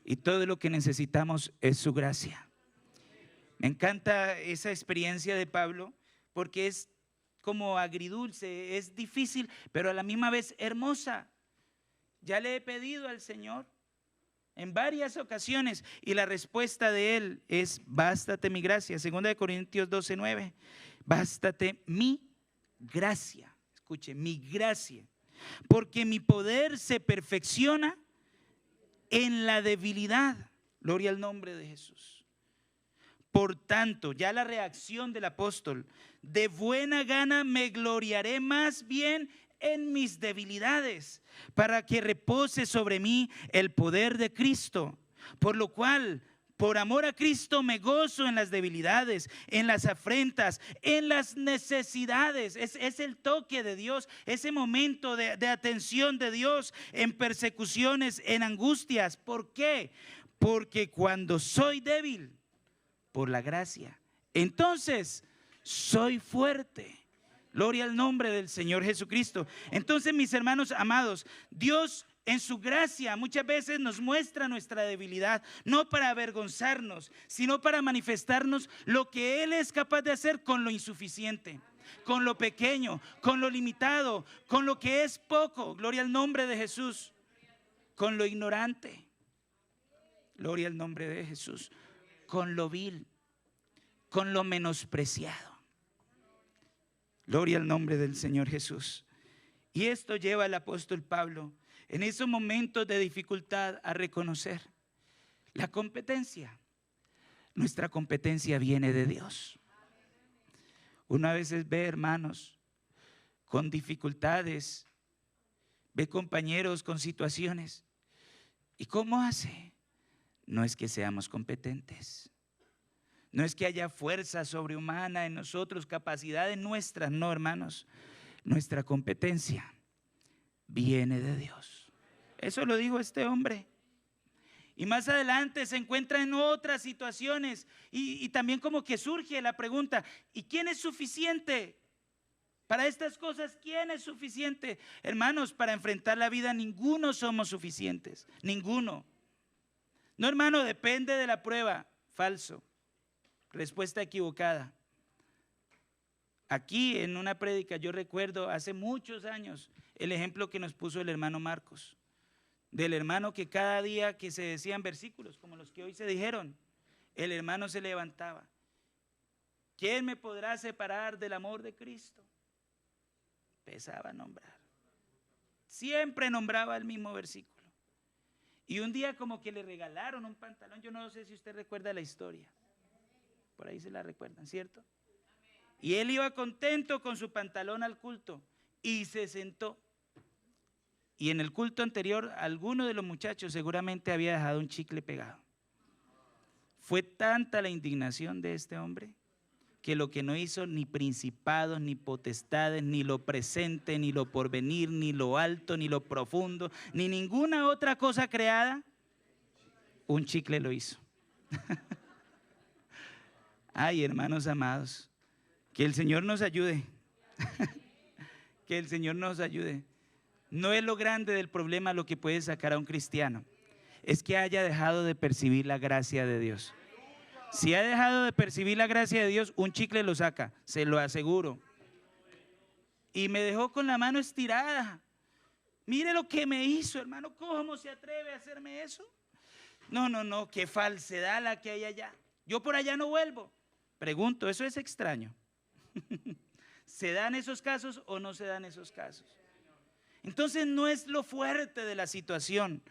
Y todo lo que necesitamos es su gracia. Me encanta esa experiencia de Pablo porque es como agridulce, es difícil, pero a la misma vez hermosa. Ya le he pedido al Señor en varias ocasiones y la respuesta de Él es: bástate mi gracia. Segunda de Corintios 12:9. Bástate mi gracia. Escuche, mi gracia. Porque mi poder se perfecciona en la debilidad. Gloria al nombre de Jesús. Por tanto, ya la reacción del apóstol: de buena gana me gloriaré más bien en mis debilidades, para que repose sobre mí el poder de Cristo. Por lo cual, por amor a Cristo, me gozo en las debilidades, en las afrentas, en las necesidades. Es el toque de Dios, ese momento de atención de Dios, en persecuciones, en angustias. ¿Por qué? Porque cuando soy débil, por la gracia, entonces soy fuerte. Gloria al nombre del Señor Jesucristo. Entonces, mis hermanos amados, Dios en su gracia muchas veces nos muestra nuestra debilidad, no para avergonzarnos, sino para manifestarnos lo que Él es capaz de hacer con lo insuficiente, con lo pequeño, con lo limitado, con lo que es poco. Gloria al nombre de Jesús. Con lo ignorante. Gloria al nombre de Jesús. Con lo vil, con lo menospreciado. Gloria al nombre del Señor Jesús. Y esto lleva al apóstol Pablo en esos momentos de dificultad a reconocer la competencia. Nuestra competencia viene de Dios. Uno a veces ve hermanos con dificultades, ve compañeros con situaciones. ¿Y cómo hace? No es que seamos competentes. No es que haya fuerza sobrehumana en nosotros, capacidades nuestras, no, hermanos. Nuestra competencia viene de Dios. Eso lo dijo este hombre. Y más adelante se encuentra en otras situaciones y también como que surge la pregunta: ¿y quién es suficiente para estas cosas? ¿Quién es suficiente? Hermanos, para enfrentar la vida ninguno somos suficientes, ninguno. No, hermano, depende de la prueba. Falso. Respuesta equivocada. Aquí en una prédica yo recuerdo hace muchos años el ejemplo que nos puso el hermano Marcos del hermano que cada día que se decían versículos, como los que hoy se dijeron, el hermano se levantaba. ¿Quién me podrá separar del amor de Cristo? Empezaba a nombrar. Siempre nombraba el mismo versículo. Y un día como que le regalaron un pantalón. Yo no sé si usted recuerda la historia. Por ahí se la recuerdan, ¿cierto? Y él iba contento con su pantalón al culto y se sentó. Y en el culto anterior, alguno de los muchachos seguramente había dejado un chicle pegado. Fue tanta la indignación de este hombre que lo que no hizo ni principados, ni potestades, ni lo presente, ni lo porvenir, ni lo alto, ni lo profundo, ni ninguna otra cosa creada, un chicle lo hizo. Ay, hermanos amados, que el Señor nos ayude. Que el Señor nos ayude. No es lo grande del problema lo que puede sacar a un cristiano, es que haya dejado de percibir la gracia de Dios. Si ha dejado de percibir la gracia de Dios, un chicle lo saca, se lo aseguro. Y me dejó con la mano estirada. Mire lo que me hizo, hermano. ¿Cómo se atreve a hacerme eso? No, qué falsedad la que hay allá. Yo por allá no vuelvo. Pregunto, ¿eso es extraño? ¿Se dan esos casos o no se dan esos casos? Entonces no es lo fuerte de la situación.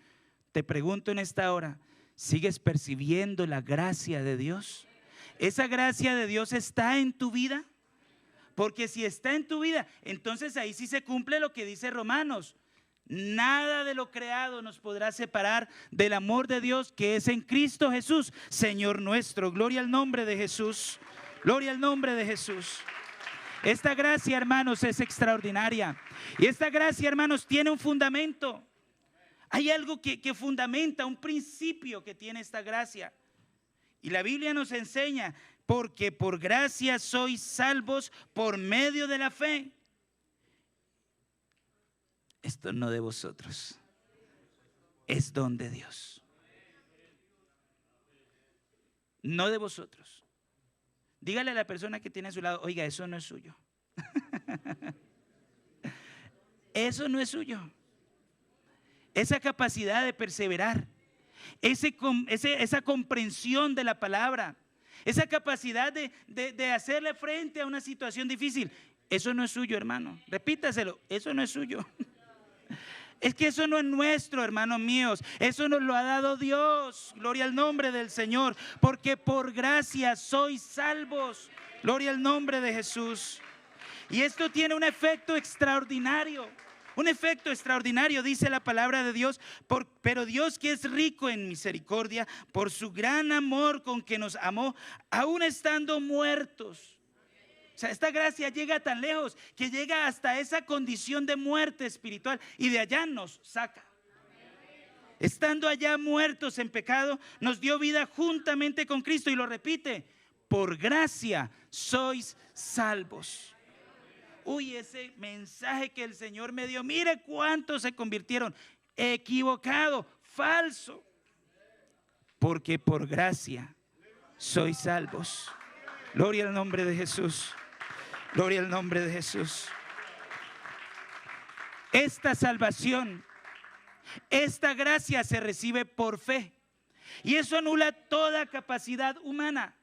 Te pregunto en esta hora, ¿sigues percibiendo la gracia de Dios? ¿Esa gracia de Dios está en tu vida? Porque si está en tu vida, entonces ahí sí se cumple lo que dice Romanos. Nada de lo creado nos podrá separar del amor de Dios que es en Cristo Jesús, Señor nuestro. Gloria al nombre de Jesús. Gloria al nombre de Jesús. Esta gracia, hermanos, es extraordinaria. Y esta gracia, hermanos, tiene un fundamento. Hay algo que fundamenta, un principio que tiene esta gracia. Y la Biblia nos enseña, porque por gracia sois salvos por medio de la fe. Esto no de vosotros, es don de Dios. No de vosotros. Dígale a la persona que tiene a su lado, oiga, eso no es suyo. Eso no es suyo. Esa capacidad de perseverar, esa comprensión de la palabra, esa capacidad de hacerle frente a una situación difícil, eso no es suyo, hermano. Repítaselo, eso no es suyo. Es que eso no es nuestro, hermanos míos. Eso nos lo ha dado Dios. Gloria al nombre del Señor. Porque por gracia sois salvos. Gloria al nombre de Jesús. Y esto tiene un efecto extraordinario. Un efecto extraordinario, dice la palabra de Dios. Pero Dios, que es rico en misericordia, por su gran amor con que nos amó, aún estando muertos. O sea, esta gracia llega tan lejos que llega hasta esa condición de muerte espiritual y de allá nos saca. Estando allá muertos en pecado, nos dio vida juntamente con Cristo. Y lo repite, por gracia sois salvos. Uy, ese mensaje que el Señor me dio, mire cuántos se convirtieron. Equivocado, falso. Porque por gracia sois salvos. Gloria al nombre de Jesús. Gloria al nombre de Jesús. Esta salvación, esta gracia se recibe por fe. Y eso anula toda capacidad humana.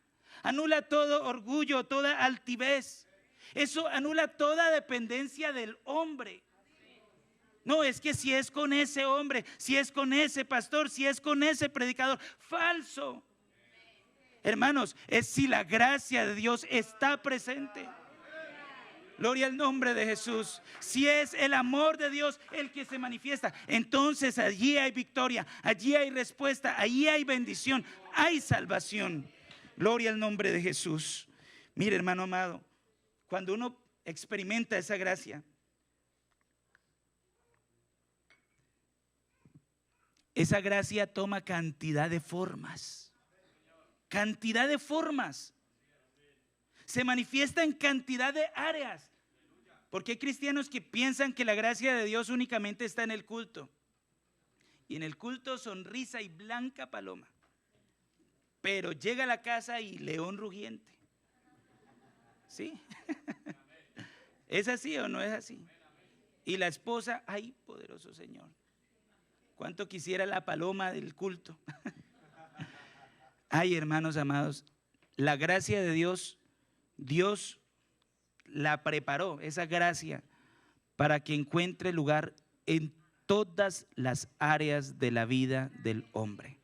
Anula todo orgullo, toda altivez. Eso anula toda dependencia del hombre. No, es que si es con ese hombre, si es con ese pastor, si es con ese predicador, falso. Hermanos, es si la gracia de Dios está presente. Gloria al nombre de Jesús. Si es el amor de Dios el que se manifiesta, entonces allí hay victoria, allí hay respuesta, allí hay bendición, hay salvación. Gloria al nombre de Jesús. Mire, hermano amado, cuando uno experimenta esa gracia, esa gracia toma cantidad de formas. Cantidad de formas. Se manifiesta en cantidad de áreas. Porque hay cristianos que piensan que la gracia de Dios únicamente está en el culto. Y en el culto sonrisa y blanca paloma. Pero llega a la casa y león rugiente. ¿Sí? ¿Es así o no es así? Y la esposa, ay, poderoso Señor. ¿Cuánto quisiera la paloma del culto? Ay, hermanos amados, la gracia de Dios, Dios la preparó, esa gracia, para que encuentre lugar en todas las áreas de la vida del hombre.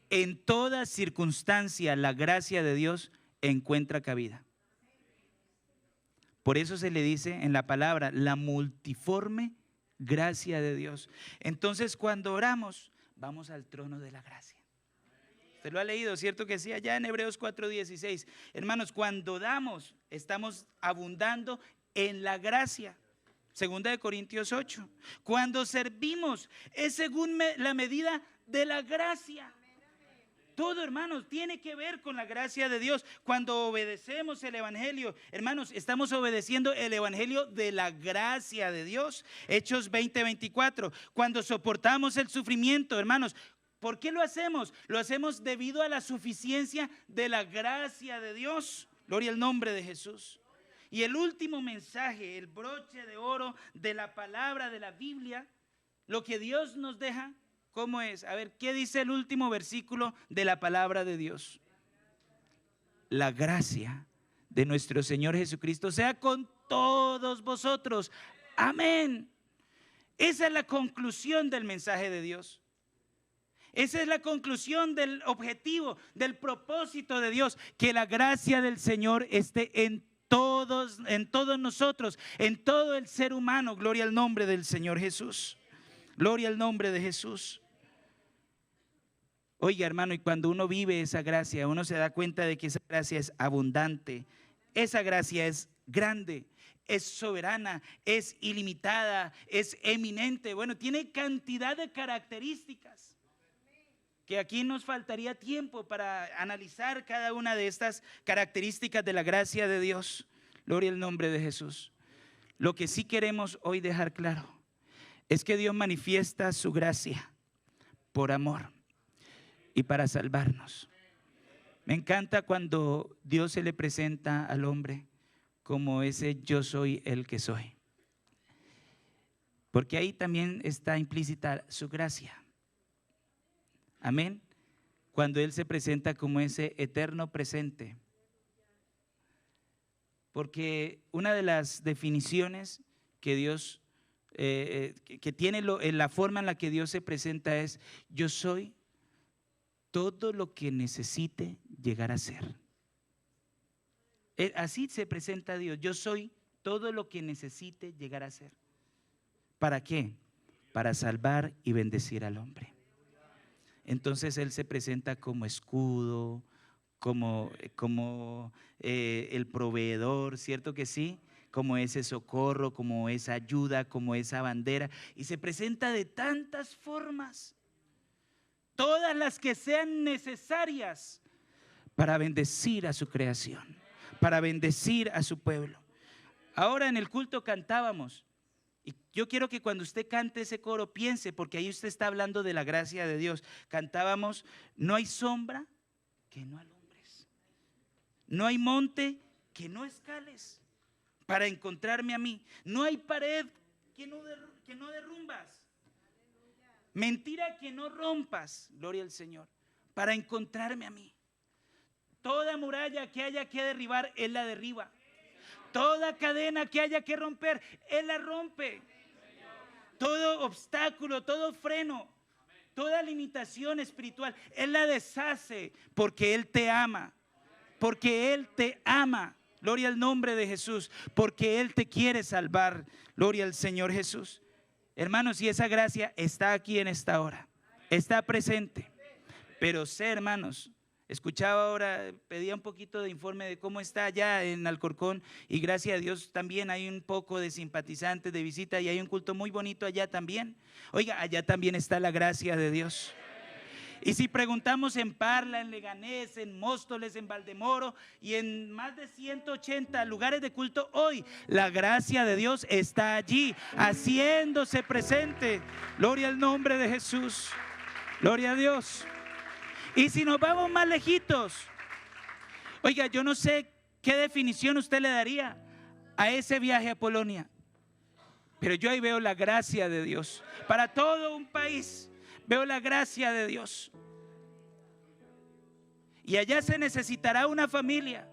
En toda circunstancia, la gracia de Dios encuentra cabida. Por eso se le dice en la palabra la multiforme gracia de Dios. Entonces, cuando oramos, vamos al trono de la gracia. Usted lo ha leído, ¿cierto que sí? Allá en Hebreos 4:16. Hermanos, cuando damos, estamos abundando en la gracia. Segunda de Corintios 8. Cuando servimos, es según la medida de la gracia. Todo, hermanos, tiene que ver con la gracia de Dios. Cuando obedecemos el evangelio, hermanos, estamos obedeciendo el evangelio de la gracia de Dios. Hechos 20:24. Cuando soportamos el sufrimiento, hermanos, ¿por qué lo hacemos? Lo hacemos debido a la suficiencia de la gracia de Dios. Gloria al nombre de Jesús. Y el último mensaje, el broche de oro de la palabra de la Biblia, lo que Dios nos deja, ¿cómo es? A ver, ¿qué dice el último versículo de la palabra de Dios? La gracia de nuestro Señor Jesucristo sea con todos vosotros. Amén. Esa es la conclusión del mensaje de Dios. Esa es la conclusión del objetivo, del propósito de Dios, que la gracia del Señor esté en todos nosotros, en todo el ser humano. Gloria al nombre del Señor Jesús. Gloria al nombre de Jesús. Oiga, hermano, y cuando uno vive esa gracia, uno se da cuenta de que esa gracia es abundante, esa gracia es grande, es soberana, es ilimitada, es eminente. Bueno, tiene cantidad de características que aquí nos faltaría tiempo para analizar cada una de estas características de la gracia de Dios. Gloria al nombre de Jesús. Lo que sí queremos hoy dejar claro es que Dios manifiesta su gracia por amor y para salvarnos. Me encanta cuando Dios se le presenta al hombre como ese yo soy el que soy, porque ahí también está implícita su gracia. Amén. Cuando Él se presenta como ese eterno presente. Porque una de las definiciones que Dios, que tiene la forma en la que Dios se presenta es: yo soy todo lo que necesite llegar a ser. Así se presenta Dios: yo soy todo lo que necesite llegar a ser. ¿Para qué? Para salvar y bendecir al hombre. Entonces Él se presenta como escudo, como el proveedor, ¿cierto que sí? Como ese socorro, como esa ayuda, como esa bandera. Y se presenta de tantas formas, todas las que sean necesarias para bendecir a su creación, para bendecir a su pueblo. Ahora en el culto cantábamos, y yo quiero que cuando usted cante ese coro piense, porque ahí usted está hablando de la gracia de Dios. Cantábamos: no hay sombra que no alumbres, no hay monte que no escales para encontrarme a mí, no hay pared que no derrumbas, mentira que no rompas, gloria al Señor, para encontrarme a mí. Toda muralla que haya que derribar, Él la derriba. Toda cadena que haya que romper, Él la rompe. Todo obstáculo, todo freno, toda limitación espiritual, Él la deshace, porque Él te ama. Porque Él te ama. Gloria al nombre de Jesús. Porque Él te quiere salvar. Gloria al Señor Jesús. Hermanos, y esa gracia está aquí en esta hora. Está presente. Pero sé, hermanos, escuchaba ahora, pedía un poquito de informe de cómo está allá en Alcorcón, y gracias a Dios también hay un poco de simpatizantes de visita y hay un culto muy bonito allá también. Oiga, allá también está la gracia de Dios. Y si preguntamos en Parla, en Leganés, en Móstoles, en Valdemoro y en más de 180 lugares de culto, hoy la gracia de Dios está allí, haciéndose presente. Gloria al nombre de Jesús. Gloria a Dios. Y si nos vamos más lejitos, oiga, yo no sé qué definición usted le daría a ese viaje a Polonia, pero yo ahí veo la gracia de Dios para todo un país. Veo la gracia de Dios. Y allá se necesitará una familia.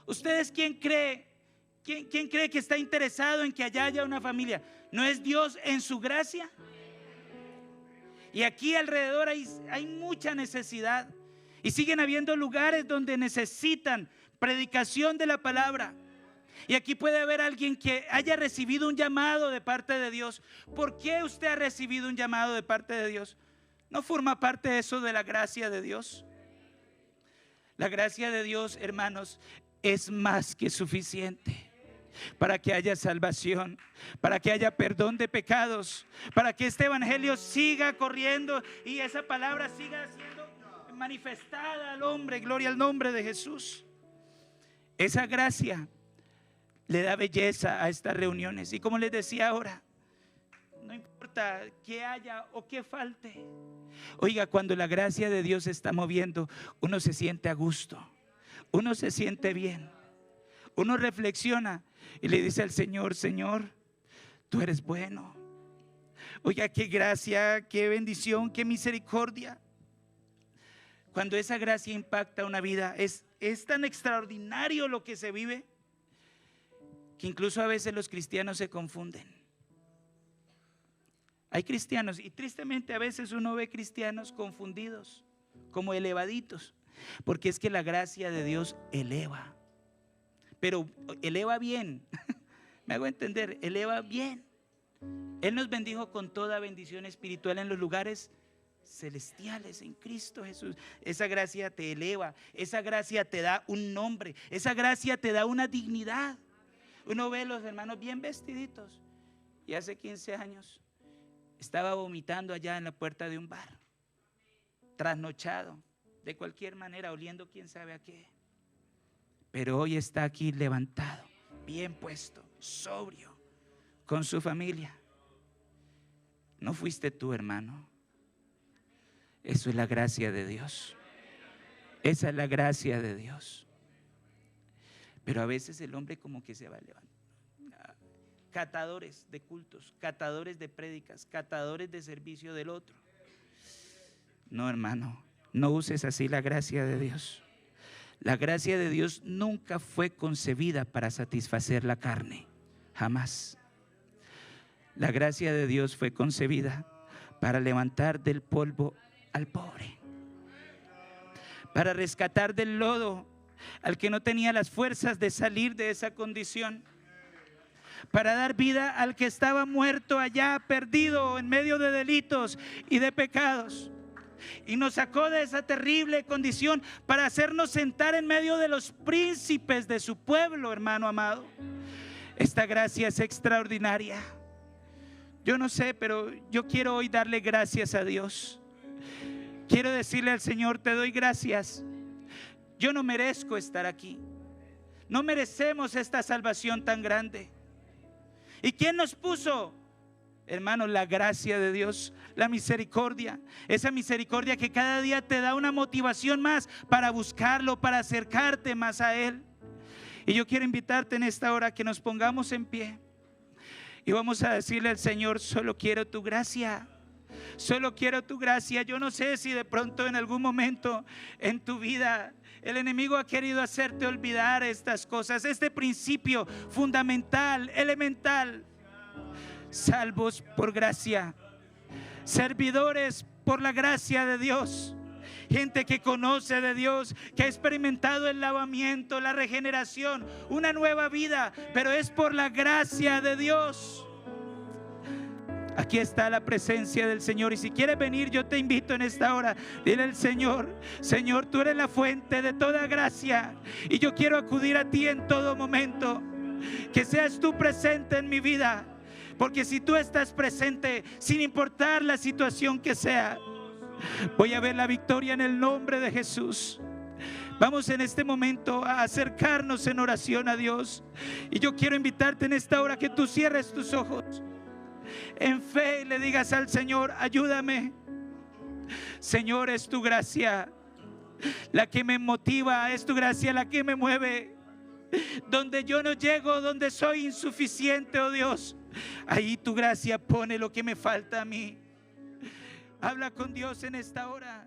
¿Ustedes quién cree? ¿Quién cree que está interesado en que allá haya una familia? ¿No es Dios en su gracia? Y aquí alrededor hay mucha necesidad. Y siguen habiendo lugares donde necesitan predicación de la palabra. Y aquí puede haber alguien que haya recibido un llamado de parte de Dios. ¿Por qué usted ha recibido un llamado de parte de Dios? ¿No forma parte de eso de la gracia de Dios? La gracia de Dios, hermanos, es más que suficiente para que haya salvación, para que haya perdón de pecados, para que este evangelio siga corriendo y esa palabra siga siendo manifestada al hombre. Gloria al nombre de Jesús. Esa gracia le da belleza a estas reuniones. Y como les decía ahora, no importa que haya o que falte. Oiga, cuando la gracia de Dios se está moviendo, uno se siente a gusto, uno se siente bien, uno reflexiona y le dice al Señor: Señor, tú eres bueno. Oiga, qué gracia, qué bendición, qué misericordia. Cuando esa gracia impacta una vida, es tan extraordinario lo que se vive, que incluso a veces los cristianos se confunden. Hay cristianos, y tristemente a veces uno ve cristianos confundidos, como elevaditos, porque es que la gracia de Dios eleva, pero eleva bien. Me hago entender, eleva bien. Él nos bendijo con toda bendición espiritual en los lugares celestiales en Cristo Jesús. Esa gracia te eleva, esa gracia te da un nombre, esa gracia te da una dignidad. Uno ve a los hermanos bien vestiditos, y hace 15 años estaba vomitando allá en la puerta de un bar, trasnochado, de cualquier manera, oliendo quién sabe a qué. Pero hoy está aquí levantado, bien puesto, sobrio, con su familia. ¿No fuiste tú, hermano? Eso es la gracia de Dios. Esa es la gracia de Dios. Pero a veces el hombre como que se va a levantar. Catadores de cultos, catadores de prédicas, catadores de servicio del otro. No, hermano, no uses así la gracia de Dios. La gracia de Dios nunca fue concebida para satisfacer la carne, jamás. La gracia de Dios fue concebida para levantar del polvo al pobre, para rescatar del lodo al que no tenía las fuerzas de salir de esa condición, para dar vida al que estaba muerto allá, perdido en medio de delitos y de pecados, y nos sacó de esa terrible condición para hacernos sentar en medio de los príncipes de su pueblo, hermano amado. Esta gracia es extraordinaria. Yo no sé, pero yo quiero hoy darle gracias a Dios. Quiero decirle al Señor: te doy gracias. Yo no merezco estar aquí. No merecemos esta salvación tan grande. ¿Y quién nos puso? Hermanos, la gracia de Dios, la misericordia. Esa misericordia que cada día te da una motivación más para buscarlo, para acercarte más a Él. Y yo quiero invitarte en esta hora que nos pongamos en pie y vamos a decirle al Señor: solo quiero tu gracia. Solo quiero tu gracia. Yo no sé si de pronto en algún momento en tu vida el enemigo ha querido hacerte olvidar estas cosas, este principio fundamental, elemental. Salvos por gracia, servidores por la gracia de Dios, gente que conoce de Dios, que ha experimentado el lavamiento, la regeneración, una nueva vida, pero es por la gracia de Dios. Aquí está la presencia del Señor, y si quieres venir, yo te invito en esta hora. Dile al Señor: Señor, tú eres la fuente de toda gracia, y yo quiero acudir a ti en todo momento. Que seas tú presente en mi vida, porque si tú estás presente, sin importar la situación que sea, voy a ver la victoria en el nombre de Jesús. Vamos en este momento a acercarnos en oración a Dios, y yo quiero invitarte en esta hora que tú cierres tus ojos en fe y le digas al Señor: ayúdame. Señor, es tu gracia la que me motiva, es tu gracia la que me mueve. Donde yo no llego, donde soy insuficiente, oh Dios, ahí tu gracia pone lo que me falta a mí. Habla con Dios en esta hora.